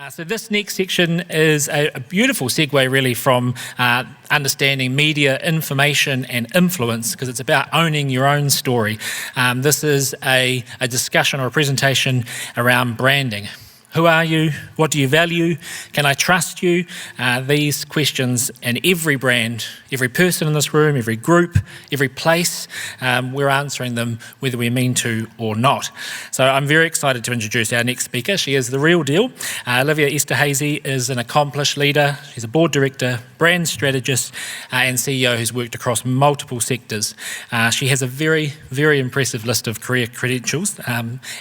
So this next section is a beautiful segue really from understanding media, information and influence, because it's about owning your own story. This is a discussion or a presentation around branding. Who are you? What do you value? Can I trust you? These questions, and every brand, every person in this room, every group, every place, we're answering them whether we mean to or not. So I'm very excited to introduce our next speaker. She is the real deal. Livia Esterhazy is an accomplished leader. She's a board director, brand strategist, and CEO who's worked across multiple sectors. She has a very, very impressive list of career credentials,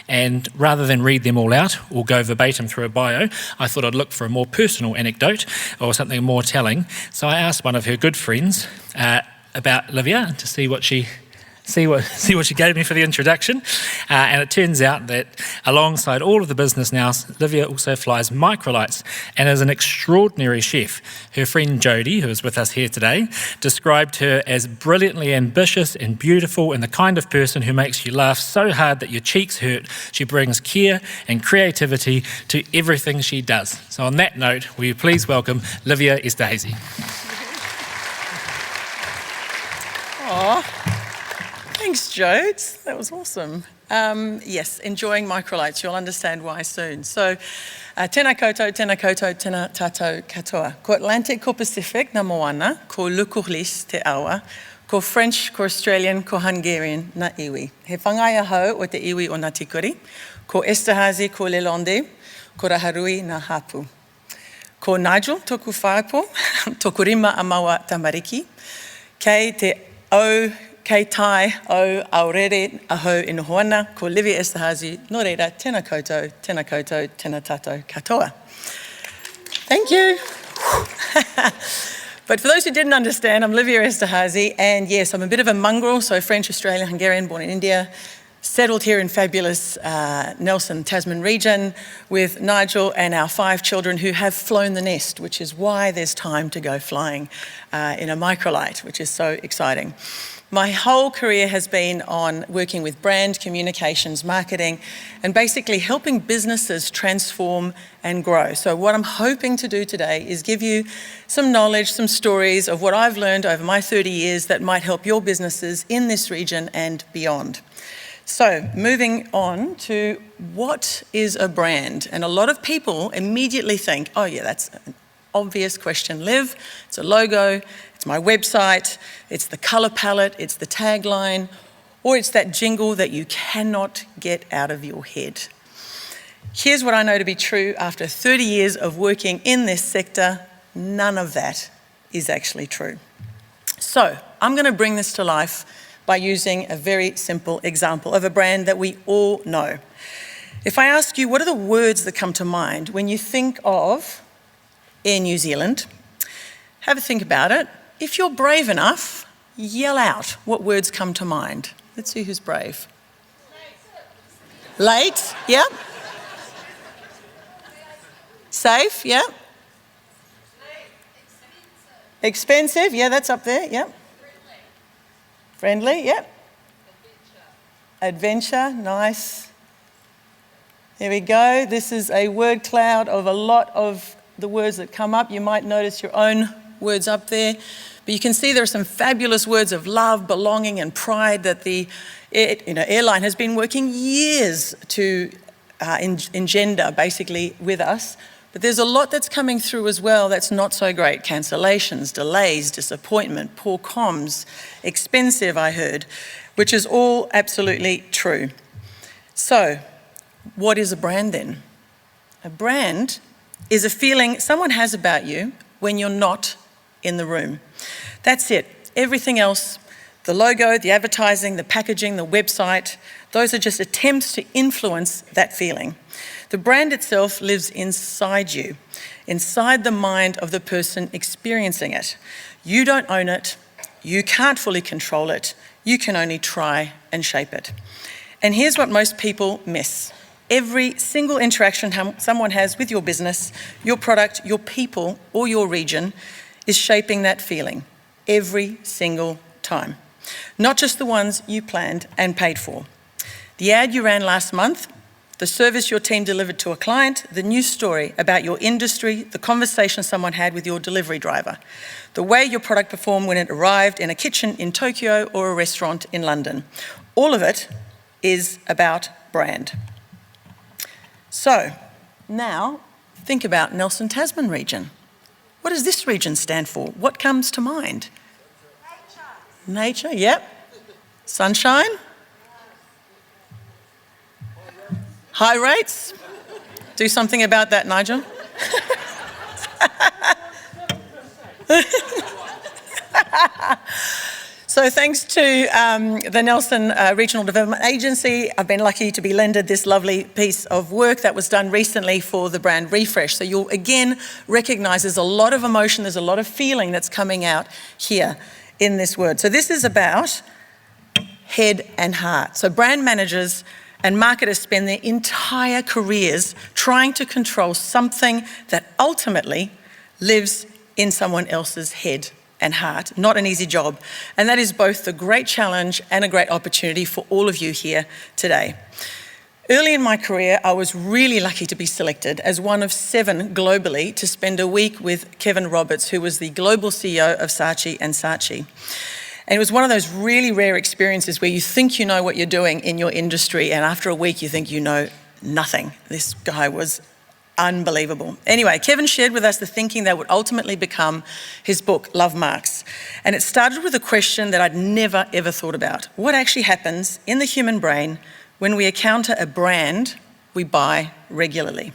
and rather than read them all out or go verbatim through a bio, I thought I'd look for a more personal anecdote or something more telling. So I asked one of her good friends about Livia to see what she gave me for the introduction, and it turns out that alongside all of the business now, Livia also flies microlights and is an extraordinary chef. Her friend Jodie, who is with us here today, described her as brilliantly ambitious and beautiful and the kind of person who makes you laugh so hard that your cheeks hurt. She brings care and creativity to everything she does. So on that note, will you please welcome Livia Esterhazy. Aww. Thanks, Jodes. That was awesome. Yes, enjoying microlights. You'll understand why soon. So, tēnā koutou, tēnā tātou katoa. Ko Atlantic, ko Pacific, na moana, ko lukulis te awa, ko French, ko Australian, ko Hungarian, na iwi. He whangai ahau o te iwi o Ngāti Kuri, ko Esterhazy, ko Lelonde, ko Raharui, na hapu. Ko Nigel, toku whaipo, toku rima a maua tamariki, kei te au kei tai o aurere aho inohoana, ko Livia Esterhazy, no reira, tēnā koutou, tēnā tātou katoa. Thank you. But for those who didn't understand, I'm Livia Esterhazy, and yes, I'm a bit of a mongrel, so French, Australian, Hungarian, born in India, settled here in fabulous Nelson, Tasman region with Nigel and our 5 children who have flown the nest, which is why there's time to go flying in a microlight, which is so exciting. My whole career has been on working with brand, communications, marketing, and basically helping businesses transform and grow. So what I'm hoping to do today is give you some knowledge, some stories of what I've learned over my 30 years that might help your businesses in this region and beyond. So moving on to what is a brand? And a lot of people immediately think, oh yeah, that's an obvious question, Liv. It's a logo, it's my website, it's the color palette, it's the tagline, or it's that jingle that you cannot get out of your head. Here's what I know to be true after 30 years of working in this sector, none of that is actually true. So I'm going to bring this to life by using a very simple example of a brand that we all know. If I ask you, what are the words that come to mind when you think of Air New Zealand? Have a think about it. If you're brave enough, yell out what words come to mind. Let's see who's brave. Late, yeah. Safe, yeah. Expensive, yeah, that's up there, yeah. Friendly, yeah. Adventure, nice. There we go. This is a word cloud of a lot of the words that come up. You might notice your own words up there, but you can see there are some fabulous words of love, belonging, and pride that the airline has been working years to engender basically with us. But there's a lot that's coming through as well that's not so great. Cancellations, delays, disappointment, poor comms, expensive, I heard, which is all absolutely true. So, what is a brand then? A brand is a feeling someone has about you when you're not in the room. That's it. Everything else, the logo, the advertising, the packaging, the website, those are just attempts to influence that feeling. The brand itself lives inside you, inside the mind of the person experiencing it. You don't own it. You can't fully control it. You can only try and shape it. And here's what most people miss. Every single interaction someone has with your business, your product, your people, or your region is shaping that feeling every single time. Not just the ones you planned and paid for. The ad you ran last month the service your team delivered to a client, the news story about your industry, the conversation someone had with your delivery driver, the way your product performed when it arrived in a kitchen in Tokyo or a restaurant in London. All of it is about brand. So now think about Nelson Tasman region. What does this region stand for? What comes to mind? Nature, yep. Sunshine. High rates. Do something about that, Nigel. So thanks to the Nelson Regional Development Agency, I've been lucky to be lended this lovely piece of work that was done recently for the brand refresh. So you'll again recognise there's a lot of emotion, there's a lot of feeling that's coming out here in this word. So this is about head and heart. So brand managers and marketers spend their entire careers trying to control something that ultimately lives in someone else's head and heart. Not an easy job. And that is both the great challenge and a great opportunity for all of you here today. Early in my career, I was really lucky to be selected as one of 7 globally to spend a week with Kevin Roberts, who was the global CEO of Saatchi & Saatchi. And it was one of those really rare experiences where you think you know what you're doing in your industry, and after a week you think you know nothing. This guy was unbelievable. Anyway, Kevin shared with us the thinking that would ultimately become his book, Love Marks. And it started with a question that I'd never, ever thought about. What actually happens in the human brain when we encounter a brand we buy regularly?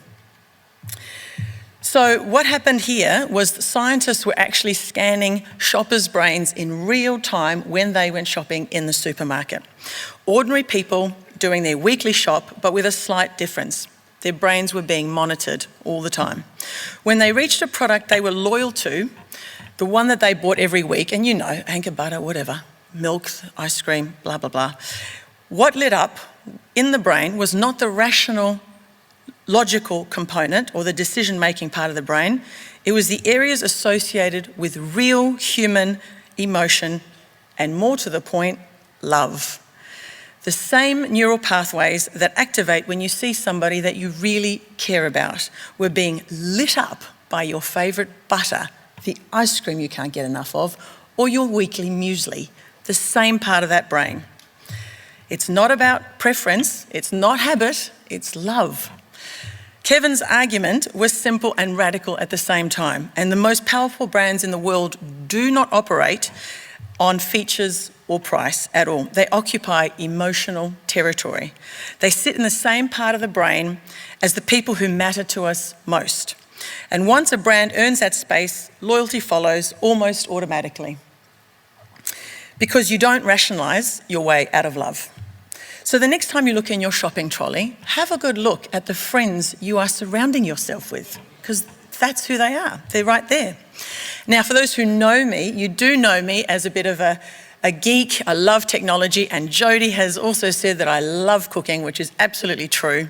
So what happened here was that scientists were actually scanning shoppers' brains in real time when they went shopping in the supermarket. Ordinary people doing their weekly shop, but with a slight difference. Their brains were being monitored all the time. When they reached a product they were loyal to, the one that they bought every week, and you know, Anchor butter, whatever, milk, ice cream, blah, blah, blah. What lit up in the brain was not the rational, logical component or the decision-making part of the brain. It was the areas associated with real human emotion and, more to the point, love. The same neural pathways that activate when you see somebody that you really care about were being lit up by your favourite butter, the ice cream you can't get enough of, or your weekly muesli, the same part of that brain. It's not about preference, it's not habit, it's love. Kevin's argument was simple and radical at the same time, and the most powerful brands in the world do not operate on features or price at all. They occupy emotional territory. They sit in the same part of the brain as the people who matter to us most. And once a brand earns that space, loyalty follows almost automatically, because you don't rationalise your way out of love. So the next time you look in your shopping trolley, have a good look at the friends you are surrounding yourself with, because that's who they are. They're right there. Now, for those who know me, you do know me as a bit of a geek. I love technology, and Jodie has also said that I love cooking, which is absolutely true.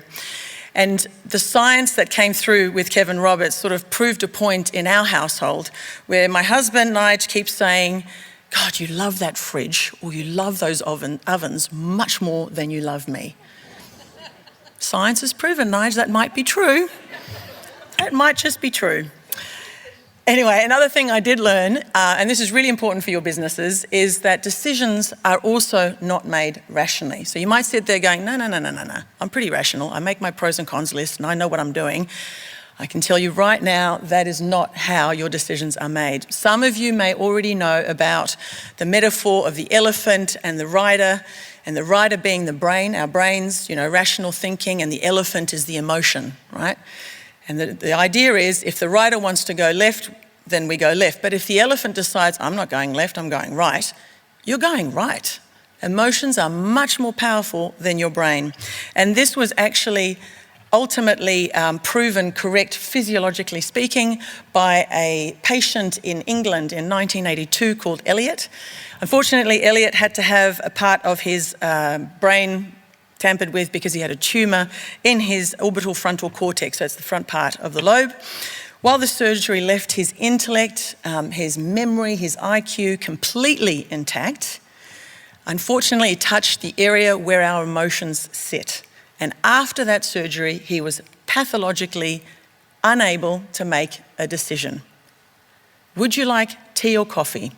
And the science that came through with Kevin Roberts sort of proved a point in our household where my husband, Nige, keeps saying, God, you love that fridge, or you love those ovens much more than you love me. Science has proven, Nige, that might be true. That might just be true. Anyway, another thing I did learn, and this is really important for your businesses, is that decisions are also not made rationally. So you might sit there going, no, I'm pretty rational. I make my pros and cons list and I know what I'm doing. I can tell you right now, that is not how your decisions are made. Some of you may already know about the metaphor of the elephant and the rider being the brain, our brains, rational thinking, and the elephant is the emotion, right? And the idea is if the rider wants to go left, then we go left. But if the elephant decides, I'm not going left, I'm going right, you're going right. Emotions are much more powerful than your brain. And this was actually ultimately proven correct physiologically speaking by a patient in England in 1982 called Elliot. Unfortunately, Elliot had to have a part of his brain tampered with because he had a tumour in his orbital frontal cortex, so it's the front part of the lobe. While the surgery left his intellect, his memory, his IQ completely intact, unfortunately it touched the area where our emotions sit. And after that surgery, he was pathologically unable to make a decision. Would you like tea or coffee?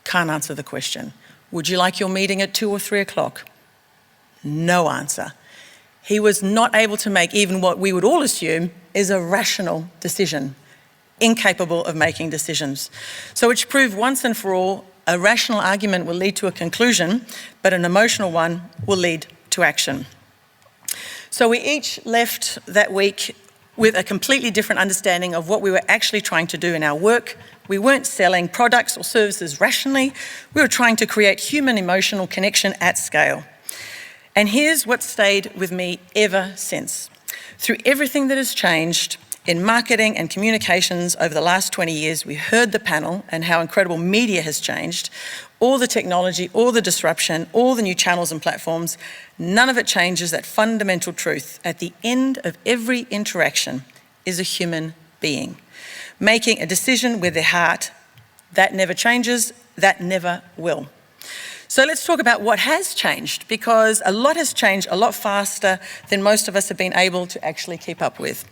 Can't answer the question. Would you like your meeting at 2 or 3 o'clock? No answer. He was not able to make even what we would all assume is a rational decision, incapable of making decisions. So which proved once and for all, a rational argument will lead to a conclusion, but an emotional one will lead to action. So we each left that week with a completely different understanding of what we were actually trying to do in our work. We weren't selling products or services rationally. We were trying to create human emotional connection at scale. And here's what stayed with me ever since. Through everything that has changed in marketing and communications over the last 20 years, we heard the panel and how incredible media has changed, all the technology, all the disruption, all the new channels and platforms. None of it changes that fundamental truth. At the end of every interaction is a human being making a decision with their heart. That never changes, that never will. So let's talk about what has changed, because a lot has changed a lot faster than most of us have been able to actually keep up with.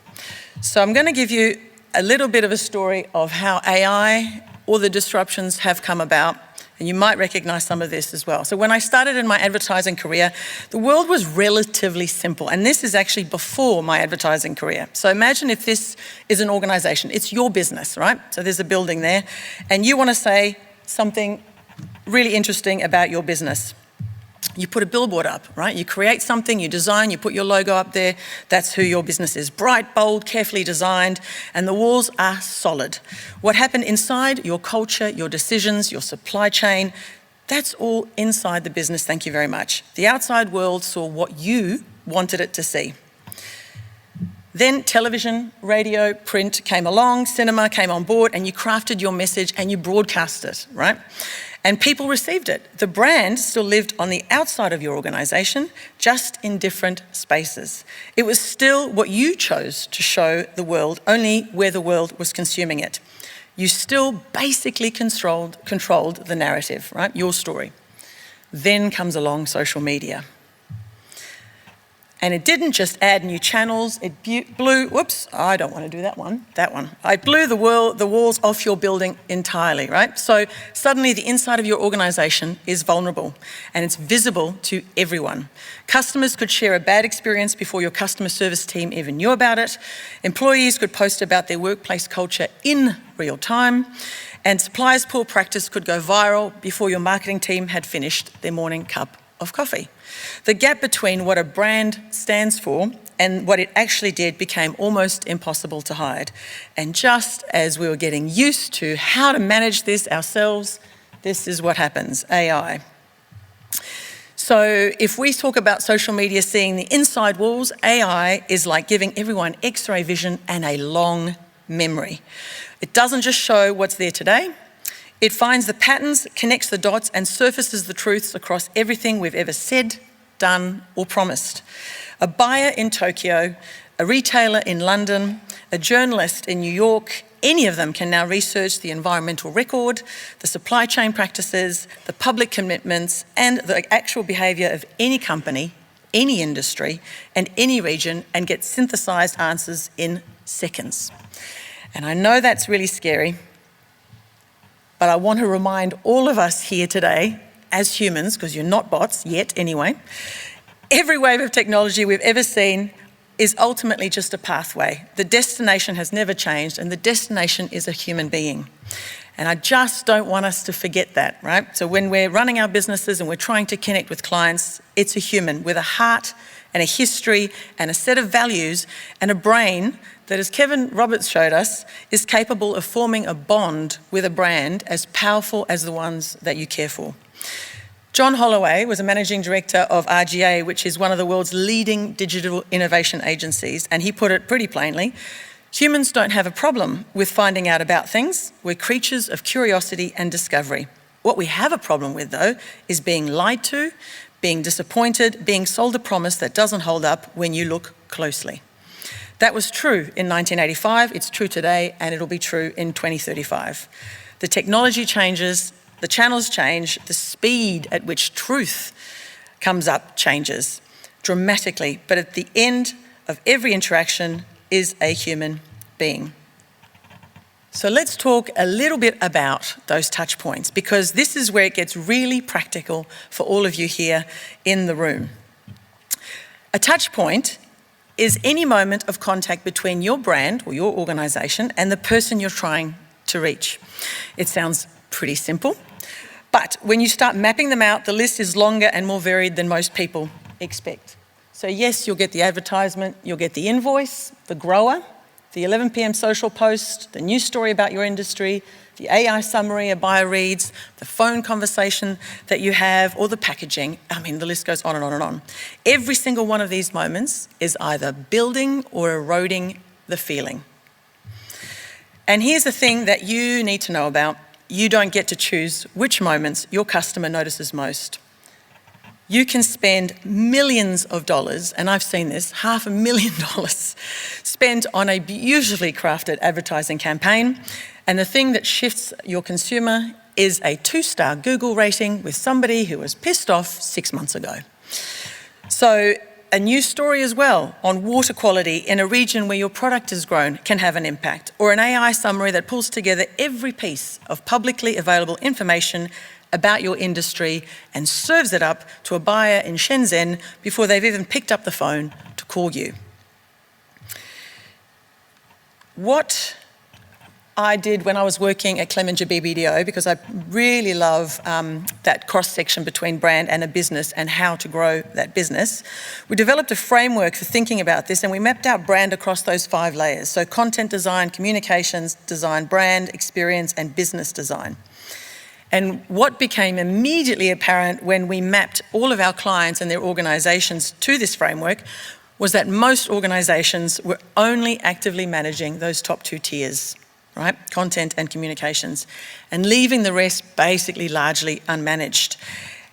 So I'm going to give you a little bit of a story of how AI, all the disruptions have come about, and you might recognize some of this as well. So when I started in my advertising career, the world was relatively simple, and this is actually before my advertising career. So imagine if this is an organization, it's your business, right? So there's a building there, and you want to say something really interesting about your business. You put a billboard up, right? You create something, you design, you put your logo up there. That's who your business is. Bright, bold, carefully designed, and the walls are solid. What happened inside, your culture, your decisions, your supply chain, that's all inside the business, thank you very much. The outside world saw what you wanted it to see. Then television, radio, print came along, cinema came on board, and you crafted your message and you broadcast it, right? And people received it. The brand still lived on the outside of your organization, just in different spaces. It was still what you chose to show the world, only where the world was consuming it. You still basically controlled the narrative, right? Your story. Then comes along social media. And it didn't just add new channels, it blew, whoops, I don't want to do that one. I blew the walls off your building entirely, right? So suddenly the inside of your organization is vulnerable and it's visible to everyone. Customers could share a bad experience before your customer service team even knew about it. Employees could post about their workplace culture in real time. And suppliers' poor practice could go viral before your marketing team had finished their morning cup of coffee. The gap between what a brand stands for and what it actually did became almost impossible to hide. And just as we were getting used to how to manage this ourselves, this is what happens, AI. So if we talk about social media seeing the inside walls, AI is like giving everyone X-ray vision and a long memory. It doesn't just show what's there today. It finds the patterns, connects the dots, and surfaces the truths across everything we've ever said, done, or promised. A buyer in Tokyo, a retailer in London, a journalist in New York, any of them can now research the environmental record, the supply chain practices, the public commitments, and the actual behaviour of any company, any industry, and any region, and get synthesised answers in seconds. And I know that's really scary, but I want to remind all of us here today, as humans, because you're not bots yet anyway, every wave of technology we've ever seen is ultimately just a pathway. The destination has never changed, and the destination is a human being. And I just don't want us to forget that, right? So when we're running our businesses and we're trying to connect with clients, it's a human with a heart and a history and a set of values and a brain that, as Kevin Roberts showed us, is capable of forming a bond with a brand as powerful as the ones that you care for. John Holloway was a managing director of RGA, which is one of the world's leading digital innovation agencies, and he put it pretty plainly: humans don't have a problem with finding out about things. We're creatures of curiosity and discovery. What we have a problem with, though, is being lied to, being disappointed, being sold a promise that doesn't hold up when you look closely. That was true in 1985, it's true today, and it'll be true in 2035. The technology changes, the channels change, the speed at which truth comes up changes. dramatically, but at the end of every interaction is a human being. So let's talk a little bit about those touch points, because this is where it gets really practical for all of you here in the room. A touch point is any moment of contact between your brand or your organisation and the person you're trying to reach. It sounds pretty simple, but when you start mapping them out, the list is longer and more varied than most people expect. So yes, you'll get the advertisement, you'll get the invoice, the grower, the 11 p.m. social post, the news story about your industry, the AI summary a buyer reads, the phone conversation that you have, or the packaging. I mean, the list goes on and on and on. Every single one of these moments is either building or eroding the feeling. And here's the thing that you need to know about. You don't get to choose which moments your customer notices most. You can spend millions of dollars, and I've seen this, $500,000 spent on a beautifully crafted advertising campaign, and the thing that shifts your consumer is a 2-star Google rating with somebody who was pissed off 6 months ago. So a news story as well on water quality in a region where your product has grown can have an impact, or an AI summary that pulls together every piece of publicly available information about your industry and serves it up to a buyer in Shenzhen before they've even picked up the phone to call you. What I did when I was working at Clemenger BBDO, because I really love that cross-section between brand and a business and how to grow that business, we developed a framework for thinking about this, and we mapped out brand across those 5 layers. So content design, communications design, brand, experience, and business design. And what became immediately apparent when we mapped all of our clients and their organisations to this framework was that most organisations were only actively managing those top 2 tiers, right? Content and communications, and leaving the rest basically largely unmanaged.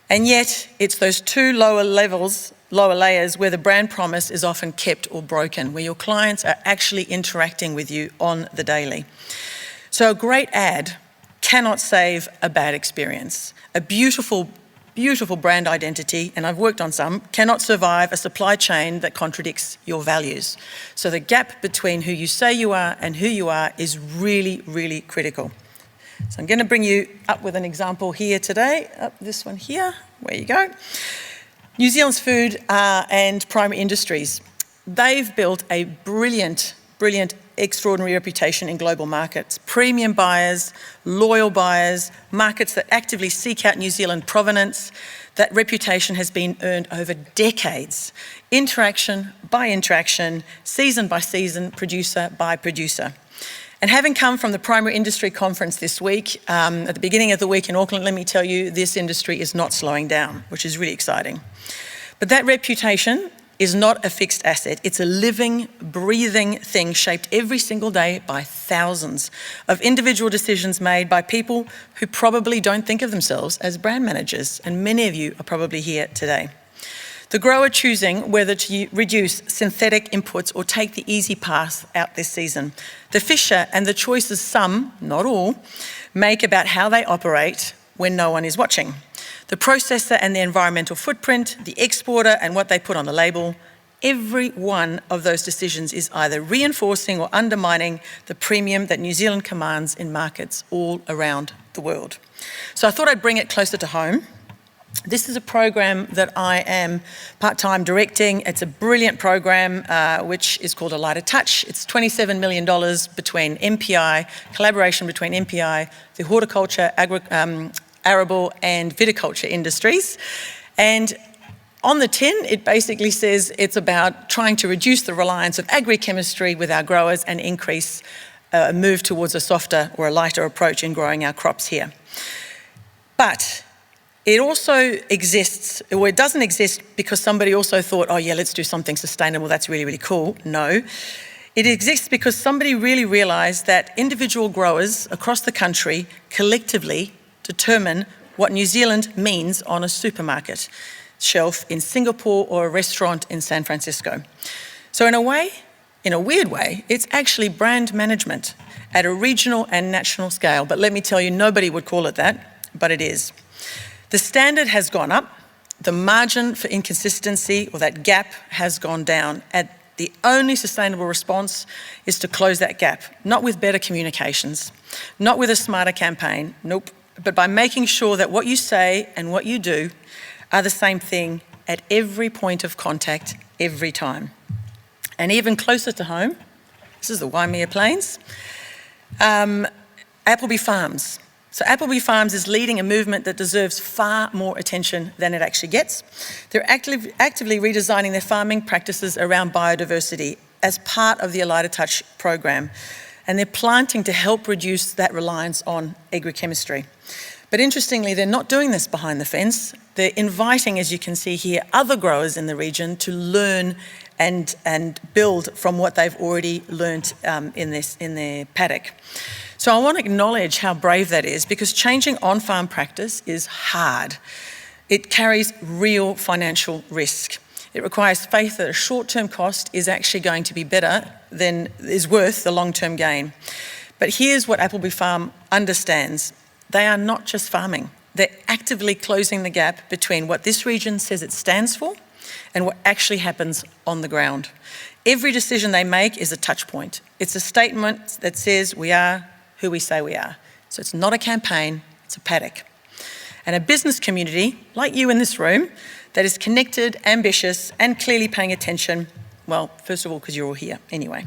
And yet it's those 2 lower layers where the brand promise is often kept or broken, where your clients are actually interacting with you on the daily. So a great ad cannot save a bad experience. A beautiful, beautiful brand identity, and I've worked on some, cannot survive a supply chain that contradicts your values. So the gap between who you say you are and who you are is really, really critical. So I'm going to bring you up with an example here today. This one here, where you go. New Zealand's food and primary industries. They've built a brilliant, extraordinary reputation in global markets. Premium buyers, loyal buyers, markets that actively seek out New Zealand provenance. That reputation has been earned over decades. Interaction by interaction, season by season, producer by producer. And having come from the Primary Industry Conference this week, at the beginning of the week in Auckland, let me tell you, this industry is not slowing down, which is really exciting. But that reputation is not a fixed asset. It's a living, breathing thing shaped every single day by thousands of individual decisions made by people who probably don't think of themselves as brand managers, and many of you are probably here today. The grower choosing whether to reduce synthetic inputs or take the easy path out this season. The fisher and the choices some, not all, make about how they operate when no one is watching. The processor and the environmental footprint, the exporter and what they put on the label, every one of those decisions is either reinforcing or undermining the premium that New Zealand commands in markets all around the world. So I thought I'd bring it closer to home. This is a program that I am part-time directing. It's a brilliant program which is called A Lighter Touch. It's $27 million between MPI, collaboration between MPI, the horticulture, arable and viticulture industries. And on the tin, it basically says it's about trying to reduce the reliance of agrochemistry with our growers and increase a move towards a softer or a lighter approach in growing our crops here. But it also exists, or it doesn't exist because somebody also thought, oh yeah, let's do something sustainable, that's really, really cool. No. It exists because somebody really realised that individual growers across the country collectively determine what New Zealand means on a supermarket shelf in Singapore or a restaurant in San Francisco. So in a way, in a weird way, it's actually brand management at a regional and national scale. But let me tell you, nobody would call it that, but it is. The standard has gone up. The margin for inconsistency, or that gap, has gone down. And the only sustainable response is to close that gap, not with better communications, not with a smarter campaign, nope, but by making sure that what you say and what you do are the same thing at every point of contact, every time. And even closer to home, this is the Waimea Plains, Appleby Farms. So Appleby Farms is leading a movement that deserves far more attention than it actually gets. They're actively redesigning their farming practices around biodiversity as part of the Alida Touch program. And they're planting to help reduce that reliance on agrochemistry. But interestingly, they're not doing this behind the fence. They're inviting, as you can see here, other growers in the region to learn and build from what they've already learnt in their paddock. So I want to acknowledge how brave that is, because changing on-farm practice is hard. It carries real financial risk. It requires faith that a short-term cost is actually going to be better than is worth the long-term gain. But here's what Appleby Farm understands. They are not just farming. They're actively closing the gap between what this region says it stands for and what actually happens on the ground. Every decision they make is a touch point. It's a statement that says we are who we say we are. So it's not a campaign, it's a paddock. And a business community, like you in this room, that is connected, ambitious, and clearly paying attention, well, first of all, because you're all here anyway.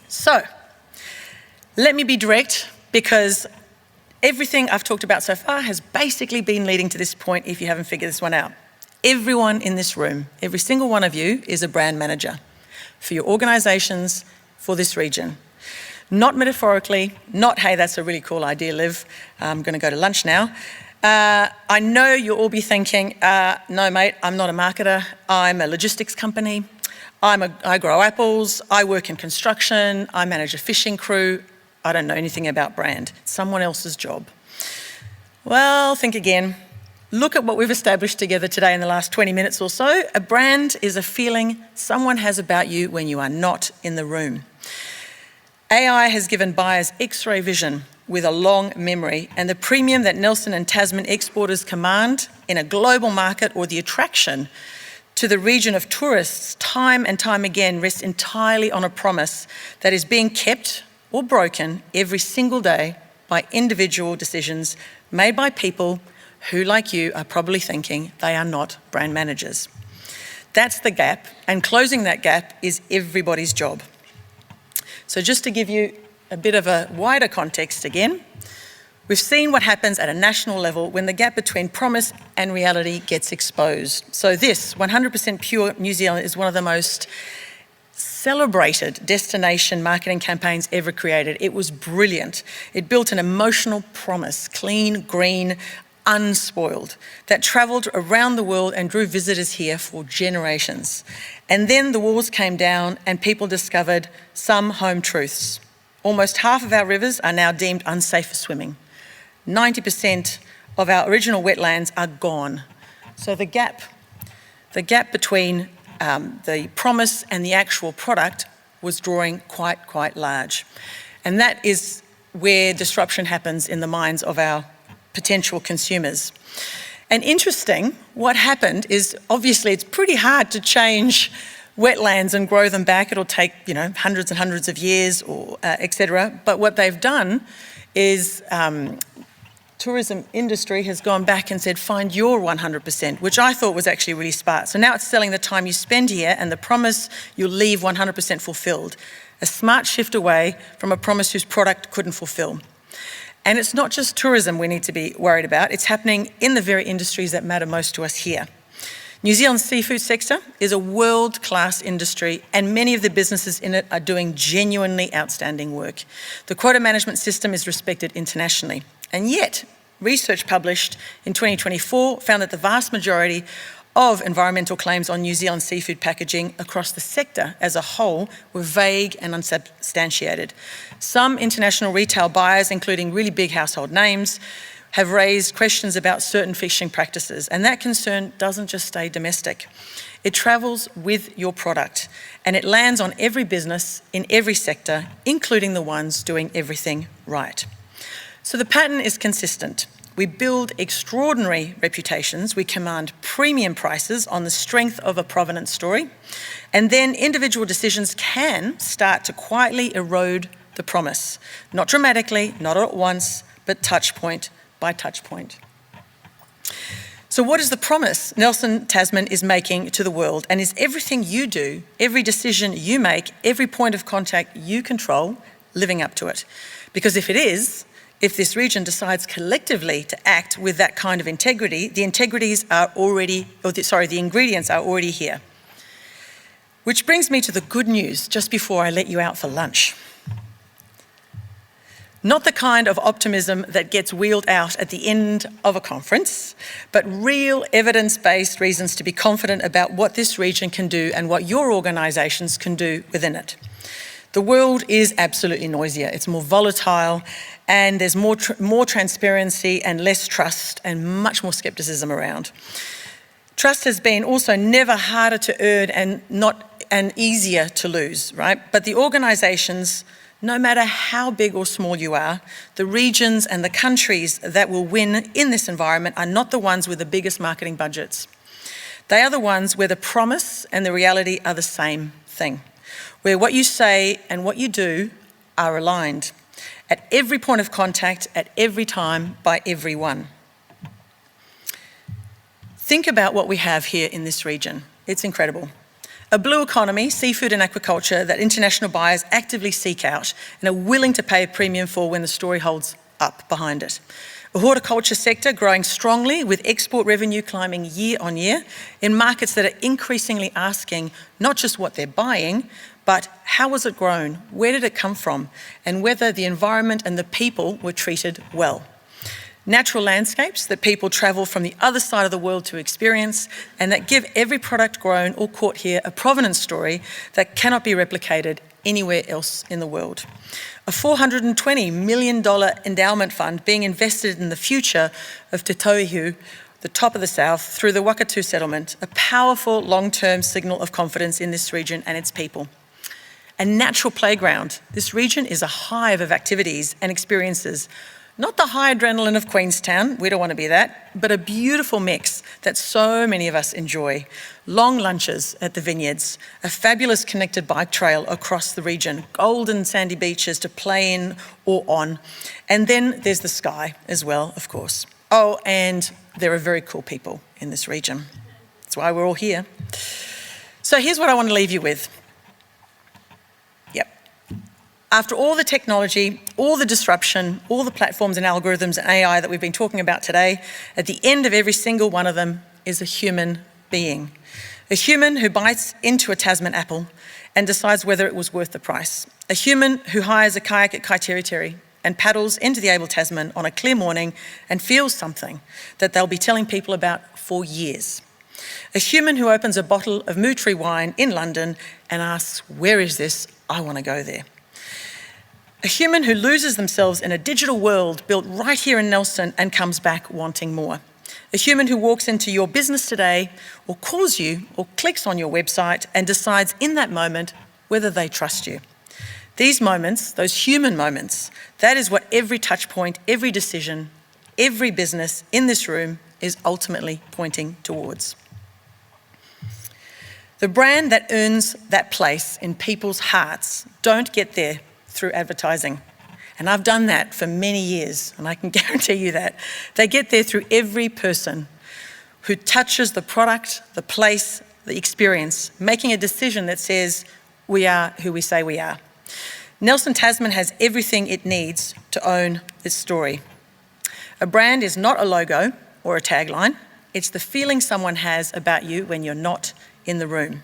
So, let me be direct, because everything I've talked about so far has basically been leading to this point, if you haven't figured this one out. Everyone in this room, every single one of you, is a brand manager for your organisations, for this region. Not metaphorically, not, hey, that's a really cool idea, Liv, I'm going to go to lunch now. I know you'll all be thinking, no mate, I'm not a marketer, I'm a logistics company, I grow apples, I work in construction, I manage a fishing crew, I don't know anything about brand. It's someone else's job. Well, think again. Look at what we've established together today in the last 20 minutes or so. A brand is a feeling someone has about you when you are not in the room. AI has given buyers X-ray vision with a long memory, and the premium that Nelson and Tasman exporters command in a global market, or the attraction to the region of tourists time and time again, rests entirely on a promise that is being kept or broken every single day by individual decisions made by people who, like you, are probably thinking they are not brand managers. That's the gap, and closing that gap is everybody's job. So just to give you a bit of a wider context again, we've seen what happens at a national level when the gap between promise and reality gets exposed. So this, 100% Pure New Zealand, is one of the most celebrated destination marketing campaigns ever created. It was brilliant. It built an emotional promise, clean, green, unspoiled, that travelled around the world and drew visitors here for generations. And then the walls came down and people discovered some home truths. Almost half of our rivers are now deemed unsafe for swimming. 90% of our original wetlands are gone. So the gap between the promise and the actual product was drawing quite large. And that is where disruption happens in the minds of our potential consumers. And interesting, what happened is, obviously it's pretty hard to change wetlands and grow them back. It'll take, hundreds and hundreds of years, or etc. But what they've done is tourism industry has gone back and said, find your 100%, which I thought was actually really smart. So now it's selling the time you spend here and the promise you'll leave 100% fulfilled. A smart shift away from a promise whose product couldn't fulfill. And it's not just tourism we need to be worried about, it's happening in the very industries that matter most to us here. New Zealand's seafood sector is a world-class industry, and many of the businesses in it are doing genuinely outstanding work. The quota management system is respected internationally, and yet research published in 2024 found that the vast majority of environmental claims on New Zealand seafood packaging across the sector as a whole were vague and unsubstantiated. Some international retail buyers, including really big household names, have raised questions about certain fishing practices, and that concern doesn't just stay domestic. It travels with your product, and it lands on every business in every sector, including the ones doing everything right. So the pattern is consistent. We build extraordinary reputations, we command premium prices on the strength of a provenance story, and then individual decisions can start to quietly erode the promise. Not dramatically, not all at once, but touch point by touch point. So what is the promise Nelson Tasman is making to the world? And is everything you do, every decision you make, every point of contact you control, living up to it? Because if it is, if this region decides collectively to act with that kind of integrity, the ingredients are already here. Which brings me to the good news just before I let you out for lunch. Not the kind of optimism that gets wheeled out at the end of a conference, but real evidence-based reasons to be confident about what this region can do and what your organisations can do within it. The world is absolutely noisier, it's more volatile, and there's more transparency and less trust and much more scepticism around. Trust has been also never harder to earn and easier to lose, right? But the organisations, no matter how big or small you are, the regions and the countries that will win in this environment are not the ones with the biggest marketing budgets. They are the ones where the promise and the reality are the same thing, where what you say and what you do are aligned at every point of contact, at every time, by everyone. Think about what we have here in this region. It's incredible. A blue economy, seafood and aquaculture that international buyers actively seek out and are willing to pay a premium for when the story holds up behind it. A horticulture sector growing strongly with export revenue climbing year on year in markets that are increasingly asking not just what they're buying, but how was it grown, where did it come from, and whether the environment and the people were treated well. Natural landscapes that people travel from the other side of the world to experience and that give every product grown or caught here a provenance story that cannot be replicated anywhere else in the world. A $420 million endowment fund being invested in the future of Te Tauihu, the top of the south, through the Wakatu settlement, a powerful long-term signal of confidence in this region and its people. A natural playground. This region is a hive of activities and experiences. Not the high adrenaline of Queenstown, we don't want to be that, but a beautiful mix that so many of us enjoy. Long lunches at the vineyards, a fabulous connected bike trail across the region, golden sandy beaches to play in or on, and then there's the sky as well, of course. Oh, and there are very cool people in this region. That's why we're all here. So here's what I want to leave you with. After all the technology, all the disruption, all the platforms and algorithms and AI that we've been talking about today, at the end of every single one of them is a human being. A human who bites into a Tasman apple and decides whether it was worth the price. A human who hires a kayak at Kaiteriteri and paddles into the Able Tasman on a clear morning and feels something that they'll be telling people about for years. A human who opens a bottle of Moo Tree wine in London and asks, "Where is this? I want to go there." A human who loses themselves in a digital world built right here in Nelson and comes back wanting more. A human who walks into your business today or calls you or clicks on your website and decides in that moment whether they trust you. These moments, those human moments, that is what every touch point, every decision, every business in this room is ultimately pointing towards. The brand that earns that place in people's hearts don't get there through advertising. And I've done that for many years, and I can guarantee you that. They get there through every person who touches the product, the place, the experience, making a decision that says, we are who we say we are. Nelson Tasman has everything it needs to own this story. A brand is not a logo or a tagline. It's the feeling someone has about you when you're not in the room.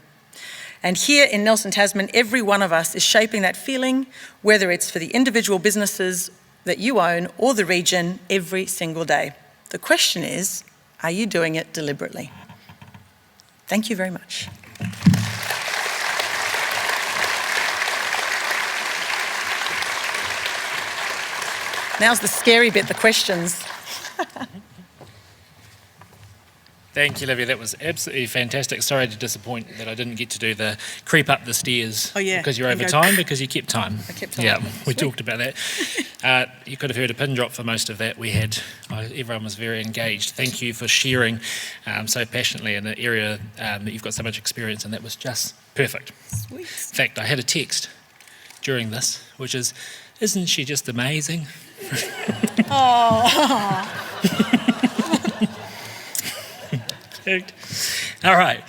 And here in Nelson Tasman, every one of us is shaping that feeling, whether it's for the individual businesses that you own or the region, every single day. The question is, are you doing it deliberately? Thank you very much. Now's the scary bit, the questions. Thank you, Livia. That was absolutely fantastic. Sorry to disappoint that I didn't get to do the creep up the stairs. Oh, yeah. Because you're over time, because you kept time. I kept time. Yeah, we Sweet. talked about that. You could have heard a pin drop for most of that. Everyone was very engaged. Thank you for sharing so passionately in an area that you've got so much experience in. That was just perfect. Sweet. In fact, I had a text during this, which is, isn't she just amazing? Oh. All right.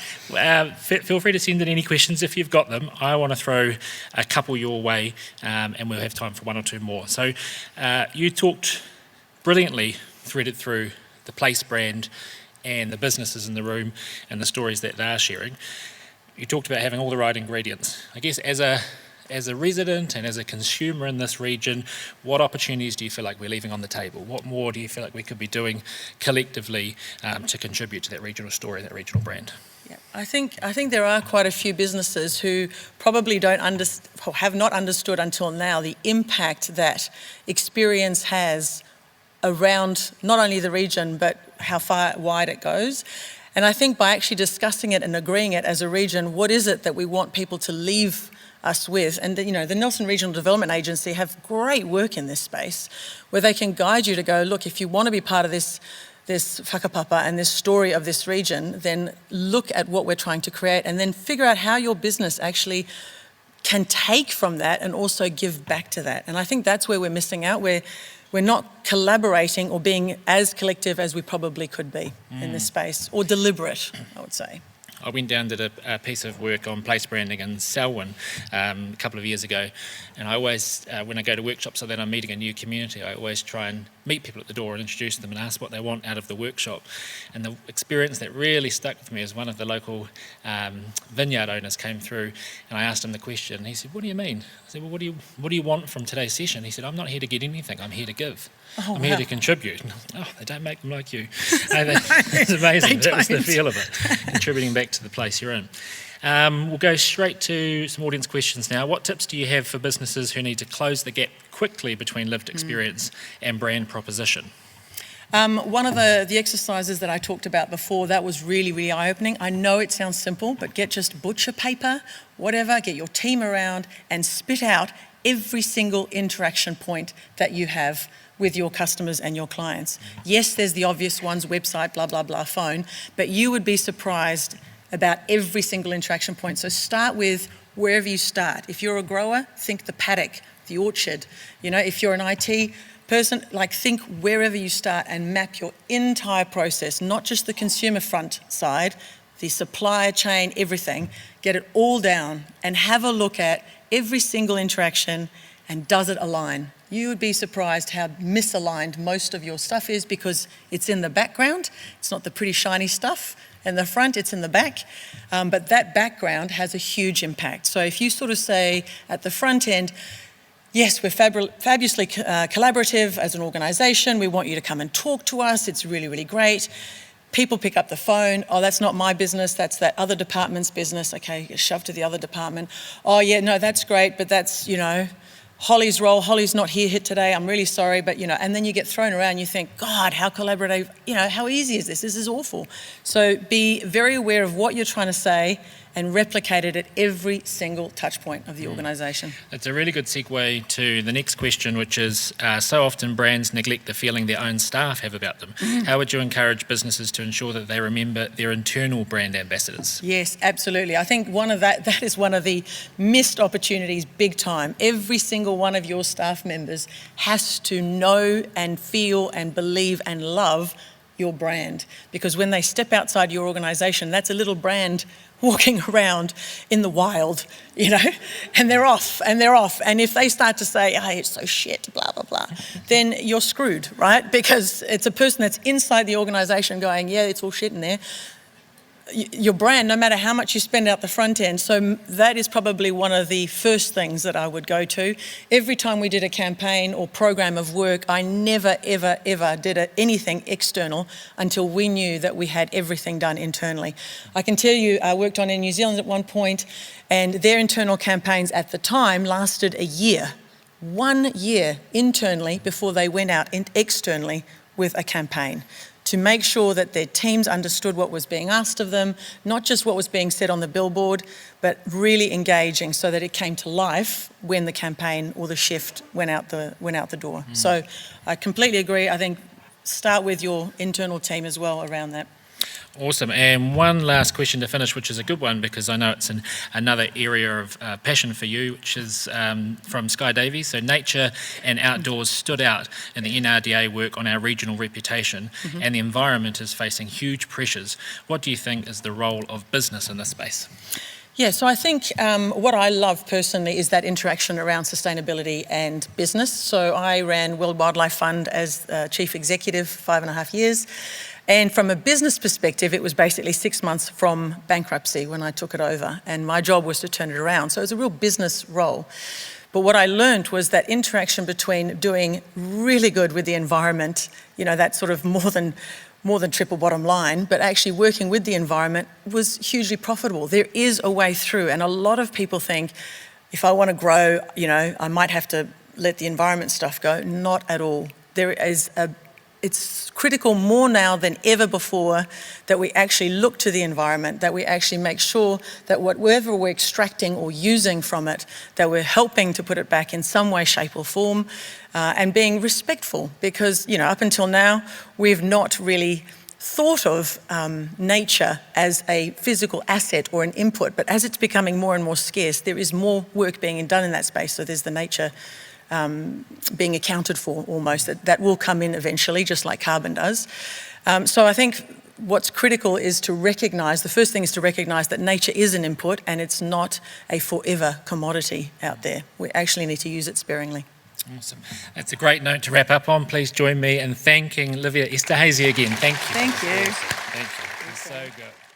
Feel free to send in any questions if you've got them. I want to throw a couple your way, and we'll have time for one or two more. So you talked brilliantly, threaded through the place brand and the businesses in the room and the stories that they're sharing. You talked about having all the right ingredients. I guess as a resident and as a consumer in this region, what opportunities do you feel like we're leaving on the table? What more do you feel like we could be doing collectively to contribute to that regional story, that regional brand? Yeah, I think there are quite a few businesses who probably have not understood until now the impact that experience has around not only the region but how far wide it goes. And I think by actually discussing it and agreeing it as a region, what is it that we want people to leave us with? And the Nelson Regional Development Agency have great work in this space where they can guide you to go, look, if you want to be part of this whakapapa and this story of this region, then look at what we're trying to create and then figure out how your business actually can take from that and also give back to that. And I think that's where we're missing out. We're not collaborating or being as collective as we probably could be in this space, or deliberate, I would say. I went down, did a piece of work on place branding in Selwyn a couple of years ago, and I always, when I go to workshops or then I'm meeting a new community, I always try and meet people at the door and introduce them and ask what they want out of the workshop. And the experience that really stuck with me is one of the local vineyard owners came through, and I asked him the question, and he said, "What do you mean?" I said, "Well, what do you want from today's session?" He said, "I'm not here to get anything, I'm here to give. I'm here to contribute." And I was like, "Oh, they don't make them like you." It's amazing. That was the feel of it, contributing back to the place you're in. We'll go straight to some audience questions now. What tips do you have for businesses who need to close the gap quickly between lived experience and brand proposition? One of the exercises that I talked about before, that was really, really eye-opening. I know it sounds simple, but get just butcher paper, whatever, get your team around and spit out every single interaction point that you have with your customers and your clients. Yes, there's the obvious ones, website, blah, blah, blah, phone, but you would be surprised about every single interaction point. So start with wherever you start. If you're a grower, think the paddock, the orchard. If you're an IT person, think wherever you start and map your entire process, not just the consumer front side, the supply chain, everything. Get it all down and have a look at every single interaction and does it align? You would be surprised how misaligned most of your stuff is because it's in the background. It's not the pretty shiny stuff in the front, it's in the back. But that background has a huge impact. So if you sort of say at the front end, yes, we're fabulously collaborative as an organisation. We want you to come and talk to us. It's really, really great. People pick up the phone. Oh, that's not my business. That's that other department's business. Okay, get shoved to the other department. Oh, yeah, no, that's great, but that's, Holly's role. Holly's not here today. I'm really sorry, but, and then you get thrown around. You think, God, how collaborative, how easy is this? This is awful. So be very aware of what you're trying to say and replicate it at every single touch point of the organisation. It's a really good segue to the next question, which is, so often brands neglect the feeling their own staff have about them. How would you encourage businesses to ensure that they remember their internal brand ambassadors? Yes, absolutely. I think that is one of the missed opportunities big time. Every single one of your staff members has to know and feel and believe and love your brand, because when they step outside your organisation, that's a little brand walking around in the wild, and they're off. And if they start to say, "Hey, it's so shit, blah, blah, blah," then you're screwed, right? Because it's a person that's inside the organisation going, "Yeah, it's all shit in there." Your brand, no matter how much you spend out the front end. So that is probably one of the first things that I would go to. Every time we did a campaign or program of work, I never, ever, ever did anything external until we knew that we had everything done internally. I can tell you, I worked on in New Zealand at one point, and their internal campaigns at the time lasted a year. 1 year internally before they went out externally with a campaign to make sure that their teams understood what was being asked of them, not just what was being said on the billboard, but really engaging so that it came to life when the campaign or the shift went out the door. So I completely agree. I think start with your internal team as well around that. Awesome. And one last question to finish, which is a good one because I know it's in another area of passion for you, which is from Sky Davies. So nature and outdoors stood out in the NRDA work on our regional reputation, and the environment is facing huge pressures. What do you think is the role of business in this space? Yeah, so I think what I love personally is that interaction around sustainability and business. So I ran World Wildlife Fund as chief executive 5.5 years. And from a business perspective, it was basically 6 months from bankruptcy when I took it over. And my job was to turn it around. So it was a real business role. But what I learned was that interaction between doing really good with the environment, you know, that sort of more than triple bottom line, but actually working with the environment was hugely profitable. There is a way through, and a lot of people think, if I want to grow, you know, I might have to let the environment stuff go. Not at all. It's critical more now than ever before that we actually look to the environment, that we actually make sure that whatever we're extracting or using from it, that we're helping to put it back in some way, shape or form, and being respectful, because, you know, up until now, we've not really thought of nature as a physical asset or an input, but as it's becoming more and more scarce, there is more work being done in that space. So there's the nature being accounted for almost, that will come in eventually, just like carbon does. So I think what's critical is to recognise, the first thing is to recognise that nature is an input and it's not a forever commodity out there. We actually need to use it sparingly. Awesome. That's a great note to wrap up on. Please join me in thanking Livia Esterhazy again. Thank you. Thank you. Awesome. Thank you. It's so good.